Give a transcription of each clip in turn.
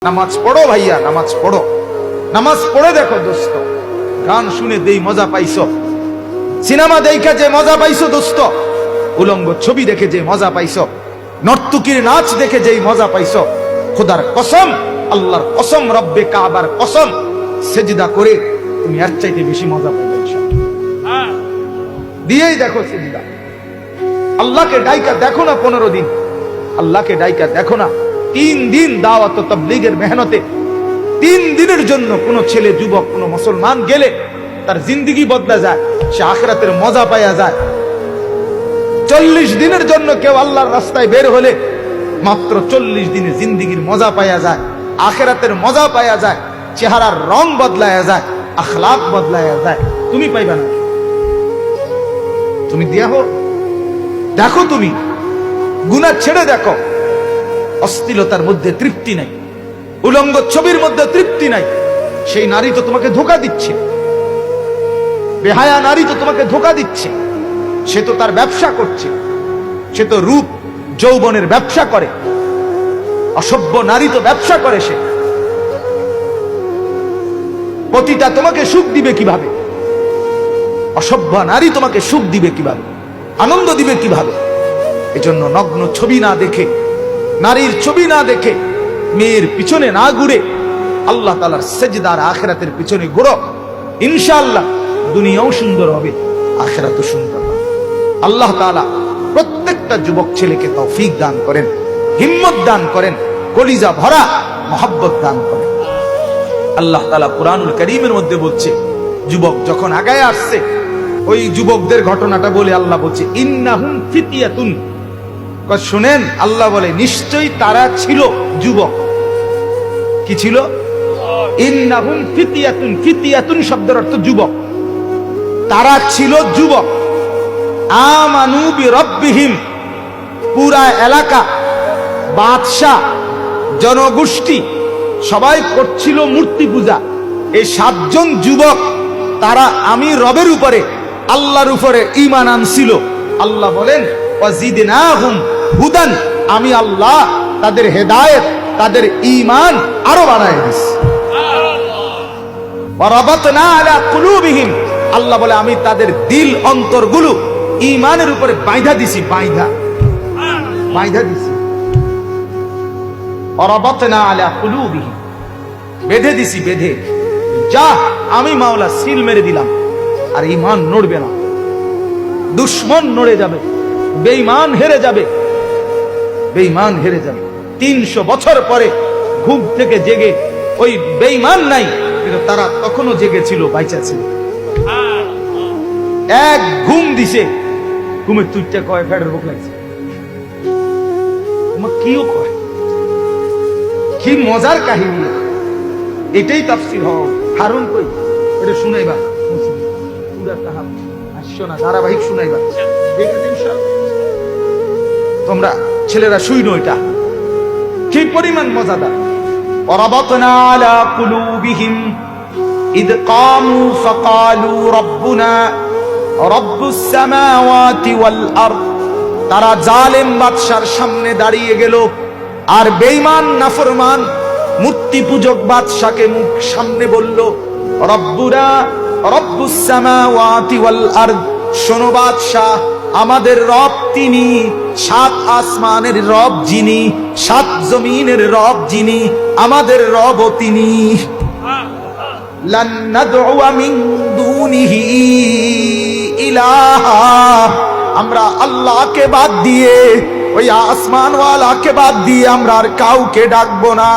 নামাজ পড়ো ভাইয়া, নামাজ পড়ো, নামাজ পড়ে দেখো দোস্ত। গান শুনে দেই মজা পাইছো, সিনেমা দেখা যে মজা পাইছো দোস্ত, উলঙ্গ ছবি দেখে যে মজা পাইছো, নর্তকীর নাচ দেখে যেই মজা পাইছো, খোদার কসম, আল্লাহর কসম, রব্বে কাবার কসম, সেজদা করে তুমি এর চাইতে বেশি মজা পাইবে ইনশাআল্লাহ। দিয়েই দেখো সেজদা। আল্লাহকে ডাইকা দেখো না 15 দিন, আল্লাহকে ডাইকা দেখো না 3 দিন দাওয়াত ও তাবলীগের মেহনতে। 3 দিনের জন্য কোন ছেলে, যুবক, কোন মুসলমান গেলে তার জিন্দেগি বদলা যায়, সে আখিরাতের মজা পাওয়া যায়। 40 দিনের জন্য কেউ আল্লাহর রাস্তায় বের হলে মাত্র 40 দিনে জিন্দেগির মজা পাওয়া যায়, আখিরাতের মজা পাওয়া যায়, চেহারার রং বদলায়া যায়, আখলাক বদলায়া যায়। তুমি পাইবা না? তুমি দেখো, দেখো তুমি গুনাহ ছেড়ে দেখো। অশ্লীলতার মধ্যে তৃপ্তি নাই, উলঙ্গ ছবির মধ্যে তৃপ্তি নাই। সেই নারী তো তোমাকে ধোঁকা দিচ্ছে, বেহায়া নারী তো তোমাকে ধোঁকা দিচ্ছে। সে তো তার ব্যবসা করছে, সে তো রূপ যৌবনের ব্যবসা করে। অসভ্য নারী তো ব্যবসা করে। সে পতিতা তোমাকে সুখ দিবে কিভাবে? অসভ্য নারী তোমাকে সুখ দিবে কিভাবে, আনন্দ দিবে কিভাবে? এজন্য নগ্ন ছবি না দেখে, নারীর ছবি না দেখে, মেয়ের পিছনে না ঘুরে আল্লাহ তাআলার সেজদার আখিরাতের পিছনে ঘুরো। ইনশাআল্লাহ দুনিয়াও সুন্দর হবে, আখিরাতও সুন্দর হবে। আল্লাহ তাআলা প্রত্যেকটা যুবক ছেলেকে তৌফিক দান করেন, হিম্মত দান করেন, কলিজা ভরা মহব্বত দান করেন। আল্লাহ তাআলা কুরআনুল কারীমের মধ্যে বলছে, যুবক যখন আগায় আসছে, ওই যুবকদের ঘটনাটা বলে আল্লাহ বলছে, ইন্নাহুম ফিতিয়াতুন। শুনেন, আল্লাহ বলে নিশ্চয়ই তারা ছিল যুবক। কি ছিল? ইন্নাহুম ফিতিয়াতুন। ফিতিয়াতুন শব্দের অর্থ যুবক। তারা ছিল যুবক। আমানু বিরব্বিহিম। পুরা এলাকা, বাদশাহ, জনগোষ্ঠী সবাই করছিল মূর্তি পূজা। এই 7 জন যুবক, তারা আমি রবের উপরে, আল্লাহর উপরে ঈমান আনছিল। আল্লাহ বলেন ওয়াজিদনাহুম হুদান। আমি আল্লাহ তাদের হেদায়েত, তাদের ঈমান আরো বাড়ায় দিয়েছি। ওয়ারাবাতনা আলা কুলুবিহিম। আল্লাহ বলে আমি তাদের দিল অন্তরগুলো ঈমানের উপরে বাইধা দিছি, বাইধা দিছি। ওয়ারাবাতনা আলা কুলুবিহিম, বেঁধে দিছি, বেঁধে। যা আমি মাওলা সিল মেরে দিলাম, আর ঈমান নড়বে না। দুশমন নড়ে যাবে, বেঈমান হেরে যাবে, বেঈমান হেরে যাবে। 300 বছর পরে ঘুম থেকে জেগে, ওই বেঈমান নাই, কিন্তু তারা তখনও জেগেছিল, বাইচা ছিল। এক ঘুম দিছে, ঘুমের তুইটা কয় ফেডের বুক লাগছে, তোমার কিও কয়। কি মজার কাহিনী! এটাই তাফসীর হও। হারুন কই এটা শুনাইবা, পুরা তাহাব আসছো না, ধারাবাহিক শুনাইবা। তোমরা ছেলেরা শুইনো, এটা কি পরিমাণ মজাদার। ওয়ারাবাতনা আলা কুলুবিহিম ইদ কামু ফাকালু রব্বুনা রব্বুস সামাওয়াতি ওয়াল আরদ। তারা জালেম বাদশার সামনে দাঁড়িয়ে গেল, আর বেঈমান নাফরমান মূর্তি পূজক বাদশাকে মুখ সামনে বলল, রব্বুনা রব্বুস সামাওয়াতি ওয়াল আরদ। শোনো বাদশাহ, আমাদের রব তিনি, 7 আসমানের রব যিনি, 7 জমিনের রব যিনি, আমাদের রব তিনি। লান নাদউ মিন দুনিহি ইলাহা। আমরা আল্লাহকে বাদ দিয়ে, ওই আসমানওয়ালাকে বাদ দিয়ে আমরা আর কাউকে ডাকবো না,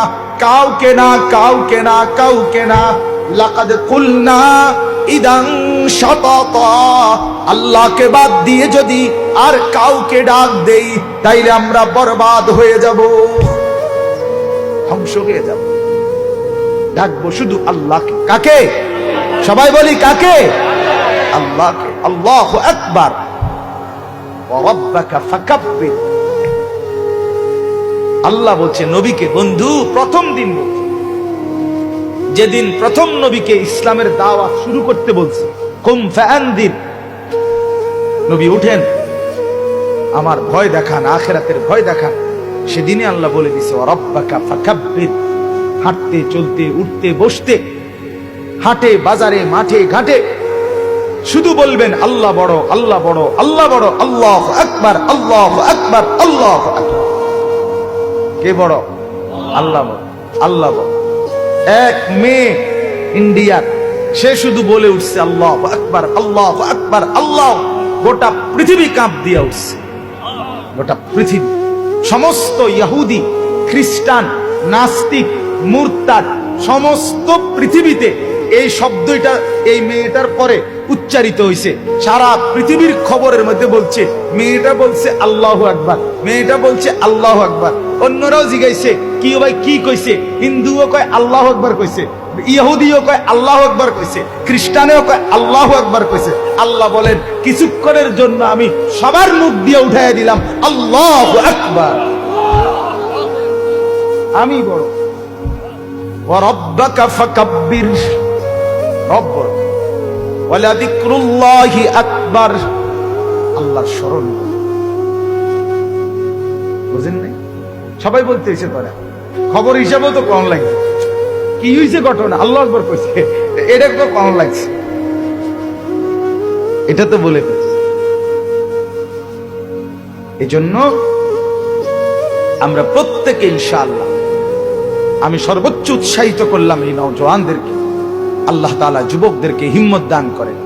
কাউকে না, কাউকে না, কাউকে না। লাকাদ কুলনা ইদান শাতাতা। আল্লাহকে বাদ দিয়ে যদি আর কাউকে ডাক দেই, তাইলে আমরা বরবাদ হয়ে যাব, ধ্বংস হয়ে যাব। ডাকবো শুধু আল্লাহকে। কাকে? সবাই বলি কাকে? আল্লাহকে। আল্লাহু আকবার। ওয়া রাব্বাকা ফাকাব্বির। আল্লাহ বলছে নবীকে, বন্ধু প্রথম দিন বলছে, যেদিন প্রথম নবীকে ইসলামের দাওয়াত শুরু করতে বলছে, কুম ফাআনদির, নবী উঠেন, আমার ভয় দেখান, আখিরাতের ভয় দেখান। সেদিনে আল্লাহ বলে দিছে ওয়া রাব্বাকা ফাকাব্বির, হাঁটতে চলতে উঠতে বসতে, হাটে বাজারে মাঠে ঘাটে শুধু বলবেন আল্লাহ বড়, আল্লাহ বড়, আল্লাহ বড়, আল্লাহু আকবার, আল্লাহু আকবার, আল্লাহু আকবার। কে বড়? আল্লাহ বড়, আল্লাহ বড়। এক মেয়ে ইন্ডিয়ার, সে শুধু বলে উঠছে আল্লাহু আকবার, আল্লাহু আকবার, আল্লাহ। গোটা পৃথিবী কাঁপ দিয়ে উঠছে, গোটা পৃথিবী। সমস্ত ইহুদি, খ্রিস্টান, নাস্তিক, মুরতাদ সমস্ত পৃথিবীতে এই শব্দটা এই মেয়েটার পরে উচ্চারিত হয়েছে। সারা পৃথিবীর খবরের মধ্যে বলছে মেয়েটা বলছে আল্লাহু আকবার, মেয়েটা বলছে আল্লাহু আকবার। অন্যরাও জিজ্ঞাসে কি ভাই কি কইছে? হিন্দুও কয় আল্লাহু আকবার কইছে, ইহুদিও কয় আল্লাহু আকবার কইছে, খ্রিস্টানেও কয় আল্লাহু আকবার কইছে। আল্লাহ বলেন কিছুক্ষণের জন্য আমি সবার মুখ দিয়ে উঠাইয়া দিলাম আল্লাহু আকবার, আমি বড়। ওয়া রাব্বাকা ফাকাব্বির, রব বড়। ওয়ালা যিকরুল্লাহি আকবার, আল্লাহর স্মরণ। বুঝেন নাই? সবাই বলতে এসে করে খবর হিসাবেও তো কম লাগছে। কি হয়েছে ঘটনা? আল্লাহু আকবার কইছে, এটা তো কম লাগছে, এটা তো বলে ফেলছে। এজন্য আমরা প্রত্যেকে ইনশাআল্লাহ, আমি সর্বোচ্চ উৎসাহিত করলাম এই নওজওয়ানদেরকে, আল্লাহ তাআলা যুবকদেরকে হিম্মত দান করেন,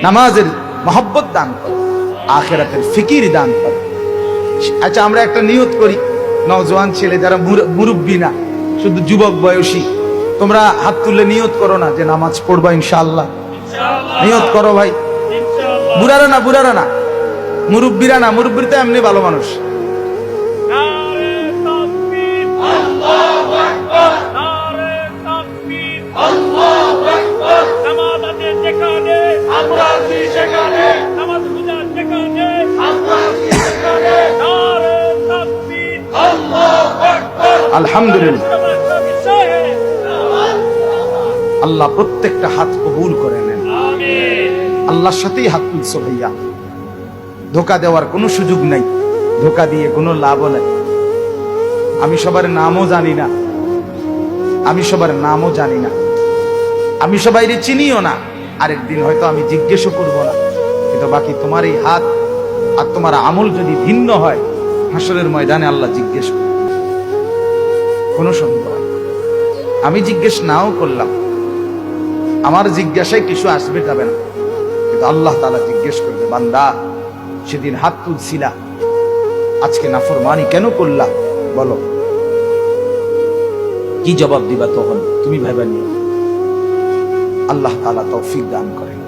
নামাজের মহব্বত দান করেন, আখিরাতের ফিকির দান করেন। আচ্ছা, আমরা একটা নিয়ত করি, নওজওয়ান ছেলে যারা মুরব্বী না, শুধু যুবক বয়সী, তোমরা হাত তুলে নিয়ত করো না যে নামাজ পড়বা ইনশাআল্লাহ। নিয়ত করো ভাই, বুড়ারা না, বুড়ারা না, মুরব্বীরা না, মুরব্বীরা তো এমনি ভালো মানুষ। আলহামদুলিল্লাহ, আল্লাহ প্রত্যেকটা হাত কবুল করে নেন। আল্লাহর সাথেই হাত তুলছো ভাইয়া, ধোকা দেওয়ার কোনো সুযোগ নাই, ধোকা দিয়ে কোনো লাভও নাই। আমি সবার নামও জানি না, আমি সবার নামও জানি না, আমি সবাইরে চিনিও না। আরেকদিন হয়তো আমি জিজ্ঞেসও করবো না, কিন্তু বাকি তোমার এই হাত আর তোমার আমল যদি ভিন্ন হয়, হাসরের ময়দানে আল্লাহ জিজ্ঞেস করবে, কোনো সন্দেহ হয়। আমি জিজ্ঞেস নাও করলাম, আমার জিজ্ঞাসায় কিছু আসবে যাবে না, কিন্তু আল্লাহ তাআলা জিজ্ঞেস করবে, বান্দা সেদিন হাত তুলছিলা, আজকে নাফরমানি কেন করলা? বলো, কি জবাব দিবা তখন? তুমি ভাইবা নিও। আল্লাহ তাআলা তৌফিক দান করেন।